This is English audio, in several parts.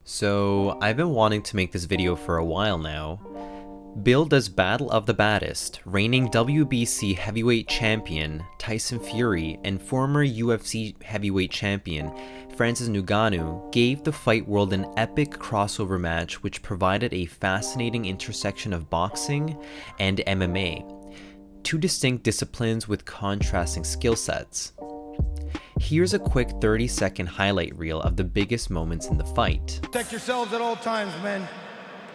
So, I've been wanting to make this video for a while now. Billed as Battle of the Baddest, reigning WBC heavyweight champion Tyson Fury and former UFC heavyweight champion Francis Ngannou gave the fight world an epic crossover match which provided a fascinating intersection of boxing and MMA, two distinct disciplines with contrasting skill sets. Here's a quick 30-second highlight reel of the biggest moments in the fight. Protect yourselves at all times, men.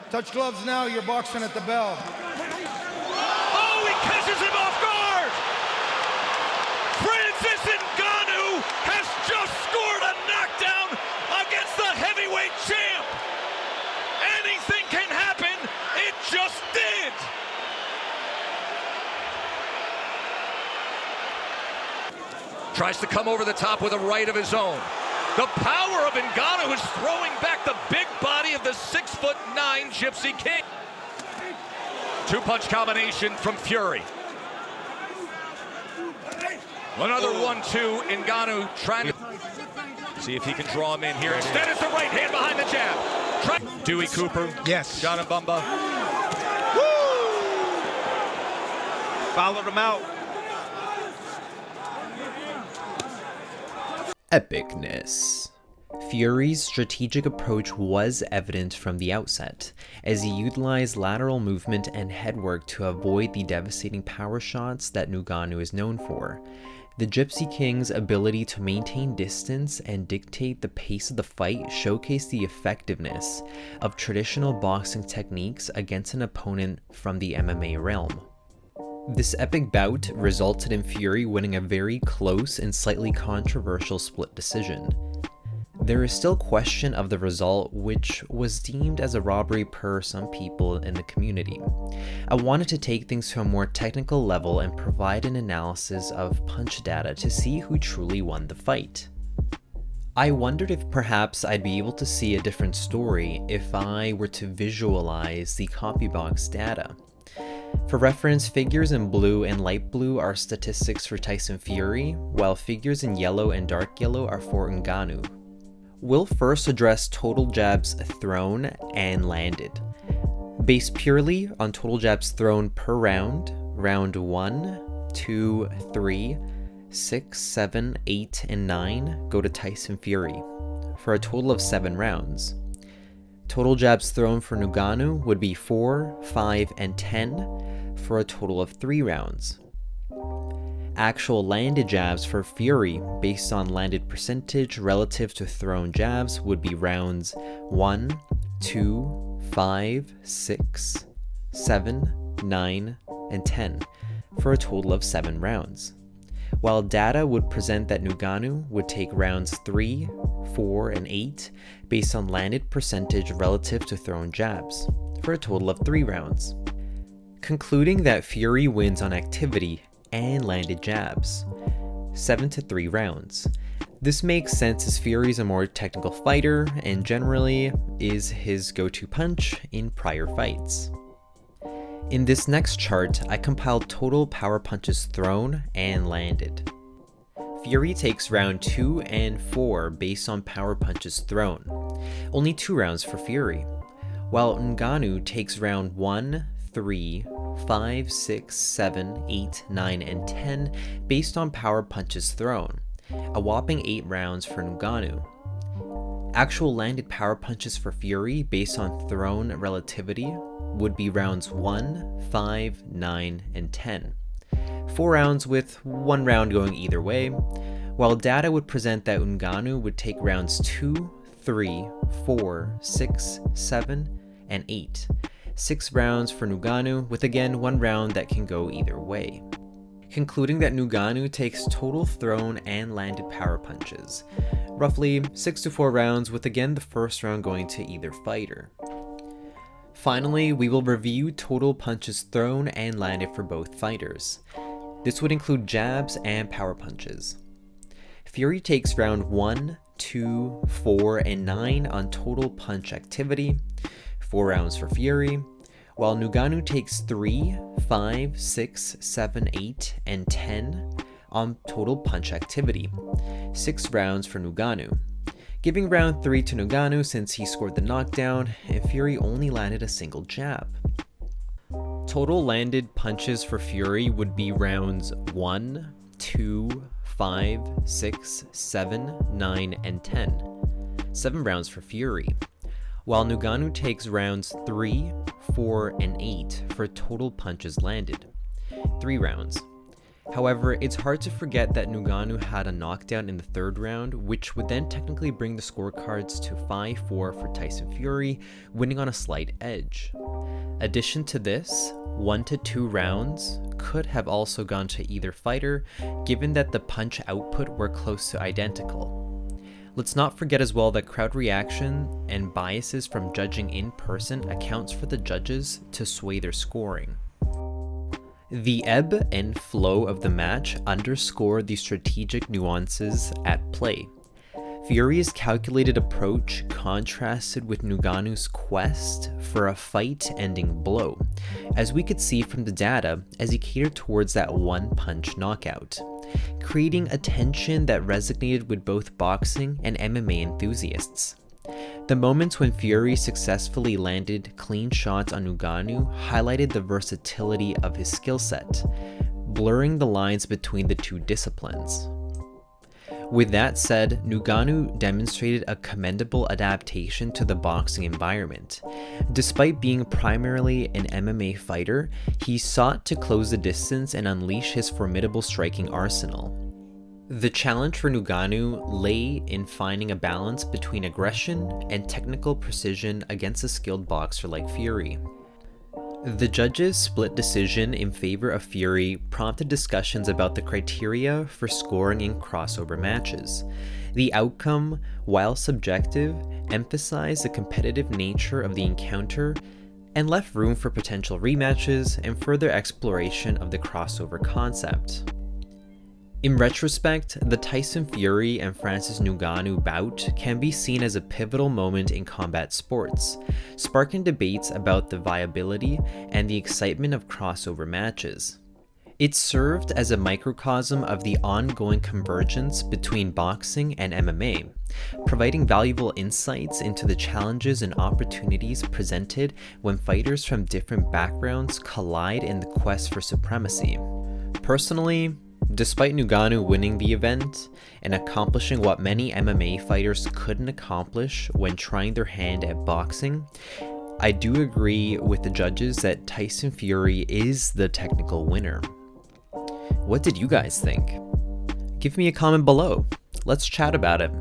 Touch gloves now, you're boxing at the bell. Oh, he catches him off guard! Francis Ngannou has just scored a knockdown against the heavyweight champ! Anything can happen, it just did! Tries to come over the top with a right of his own. The power of Ngannou is throwing back the big body of the 6'9" Gypsy King. Two-punch combination from Fury. Another 1-2, Ngannou trying to see if he can draw him in here. Instead, it's the right hand behind the jab. Dewey Cooper. Yes. John Bumba. Followed him out. Epicness. Fury's strategic approach was evident from the outset, as he utilized lateral movement and headwork to avoid the devastating power shots that Ngannou is known for. The Gypsy King's ability to maintain distance and dictate the pace of the fight showcased the effectiveness of traditional boxing techniques against an opponent from the MMA realm. This epic bout resulted in Fury winning a very close and slightly controversial split decision. There is still question of the result, which was deemed as a robbery per some people in the community. I wanted to take things to a more technical level and provide an analysis of punch data to see who truly won the fight. I wondered if perhaps I'd be able to see a different story if I were to visualize the Compubox data. For reference, figures in blue and light blue are statistics for Tyson Fury, while figures in yellow and dark yellow are for Ngannou. We'll first address total jabs thrown and landed. Based purely on total jabs thrown per round, round 1, 2, 3, 6, 7, 8, and 9 go to Tyson Fury, for a total of 7 rounds. Total jabs thrown for Ngannou would be 4, 5, and 10 for a total of 3 rounds. Actual landed jabs for Fury based on landed percentage relative to thrown jabs would be rounds 1, 2, 5, 6, 7, 9, and 10 for a total of 7 rounds. While data would present that Ngannou would take rounds 3, 4, and 8 based on landed percentage relative to thrown jabs, for a total of 3 rounds. Concluding that Fury wins on activity and landed jabs, 7-3 rounds. This makes sense as Fury is a more technical fighter and generally is his go-to punch in prior fights. In this next chart, I compiled total power punches thrown and landed. Fury takes round 2 and 4 based on power punches thrown, only 2 rounds for Fury, while Ngannou takes round 1, 3, 5, 6, 7, 8, 9, and 10 based on power punches thrown, a whopping 8 rounds for Ngannou. Actual landed power punches for Fury based on thrown relativity would be rounds 1, 5, 9, and 10. 4 rounds with 1 round going either way, while data would present that Ngannou would take rounds 2, 3, 4, 6, 7, and 8. 6 rounds for Ngannou, with again 1 round that can go either way. Concluding that Ngannou takes total thrown and landed power punches, roughly 6-4 rounds, with again the first round going to either fighter. Finally, we will review total punches thrown and landed for both fighters. This would include jabs and power punches. Fury takes round 1, 2, 4, and 9 on total punch activity, 4 rounds for Fury, while Ngannou takes 3, 5, 6, 7, 8, and 10 on total punch activity, 6 rounds for Ngannou. giving round 3 to Ngannou since he scored the knockdown, and Fury only landed a single jab. Total landed punches for Fury would be rounds 1, 2, 5, 6, 7, 9, and 10. 7 rounds for Fury, while Ngannou takes rounds 3, 4, and 8 for total punches landed. 3 rounds. However, it's hard to forget that Ngannou had a knockdown in the 3rd round, which would then technically bring the scorecards to 5-4 for Tyson Fury, winning on a slight edge. Addition to this, 1 to 2 rounds could have also gone to either fighter, given that the punch output were close to identical. Let's not forget as well that crowd reaction and biases from judging in person accounts for the judges to sway their scoring. The ebb and flow of the match underscore the strategic nuances at play. Fury's calculated approach contrasted with Ngannou's quest for a fight-ending blow, as we could see from the data as he catered towards that one-punch knockout, creating a tension that resonated with both boxing and MMA enthusiasts. The moments when Fury successfully landed clean shots on Ngannou highlighted the versatility of his skill set, blurring the lines between the two disciplines. With that said, Ngannou demonstrated a commendable adaptation to the boxing environment. Despite being primarily an MMA fighter, he sought to close the distance and unleash his formidable striking arsenal. The challenge for Ngannou lay in finding a balance between aggression and technical precision against a skilled boxer like Fury. The judges' split decision in favor of Fury prompted discussions about the criteria for scoring in crossover matches. The outcome, while subjective, emphasized the competitive nature of the encounter and left room for potential rematches and further exploration of the crossover concept. In retrospect, the Tyson Fury and Francis Ngannou bout can be seen as a pivotal moment in combat sports, sparking debates about the viability and the excitement of crossover matches. It served as a microcosm of the ongoing convergence between boxing and MMA, providing valuable insights into the challenges and opportunities presented when fighters from different backgrounds collide in the quest for supremacy. Personally, despite Ngannou winning the event and accomplishing what many MMA fighters couldn't accomplish when trying their hand at boxing, I do agree with the judges that Tyson Fury is the technical winner. What did you guys think? Give me a comment below. Let's chat about it.